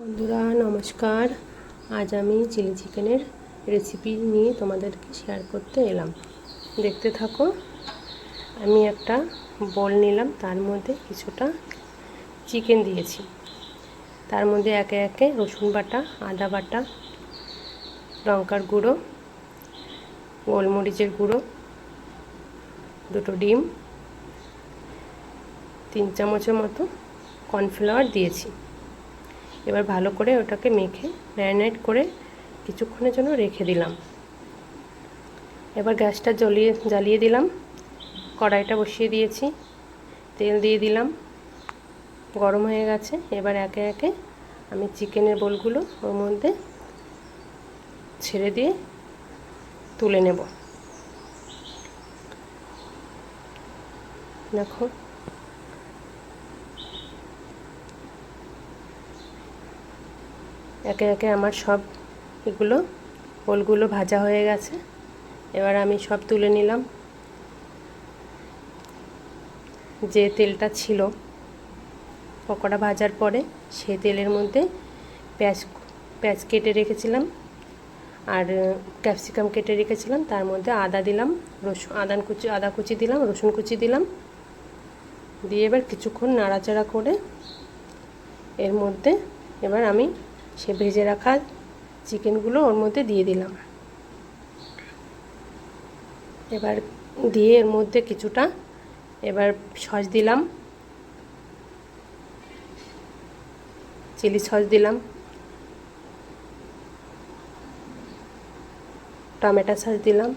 বন্ধুরা নমস্কার। আজ আমি চিলি চিকেনের রেসিপি নিয়ে তোমাদেরকে শেয়ার করতে এলাম। দেখতে থাকো। আমি একটা বোল নিলাম, তার মধ্যে কিছুটা চিকেন দিয়েছি। তার মধ্যে একে একে রসুন বাটা, আদা বাটা, লঙ্কার গুঁড়ো, গোলমরিচের গুঁড়ো, দুটো ডিম, 3 চামচের মতো কর্নফ্লাওয়ার দিয়েছি। এবার ভালো করে ওটাকে মেখে ম্যারিনেট করে কিছুক্ষণের জন্য রেখে দিলাম। এবার গ্যাসটা জ্বালিয়ে দিলাম, কড়াইটা বসিয়ে দিয়েছি, তেল দিয়ে দিলাম, গরম হয়ে গেছে। এবার একে একে আমি চিকেনের বোলগুলো ওর মধ্যে ছেড়ে দিয়ে তুলে নেব। দেখো একে একে আমার সব বোলগুলো ভাজা হয়ে গেছে। এবার আমি সব তুলে নিলাম। যে তেলটা ছিল পকোড়া ভাজার পরে, সেই তেলের মধ্যে পেঁয়াজ কেটে রেখেছিলাম আর ক্যাপসিকাম কেটে রেখেছিলাম। তার মধ্যে আদা দিলাম, আদা কুচি দিলাম, রসুন কুচি দিলাম, দিয়ে এবার কিছুক্ষণ নাড়াচাড়া করে এর মধ্যে এবার আমি সে ভেজে রাখা চিকেনগুলো ওর মধ্যে দিয়ে দিলাম। এবার দিয়ে এর মধ্যে কিছুটা এবার সস দিলাম, চিলি সস দিলাম, টমেটো সস দিলাম,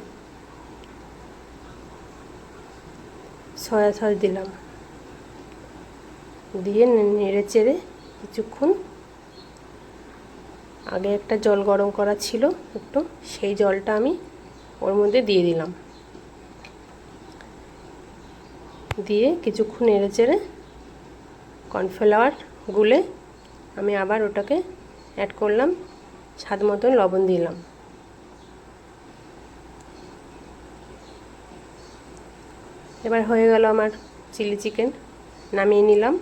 সয়া সস দিলাম, দিয়ে নেড়ে চেড়ে কিছুক্ষণ আগে একটা জল গরম করা ছিল একটু, সেই জলটা আমি ওর মধ্যে দিয়ে দিলাম। দিয়ে কিছুক্ষণ নেড়ে চেড়ে কর্নফ্লাওয়ার গুলে আমি আবার ওটাকে অ্যাড করলাম, স্বাদ মতন লবণ দিলাম। এবার হয়ে গেল আমার চিলি চিকেন, নামিয়ে নিলাম।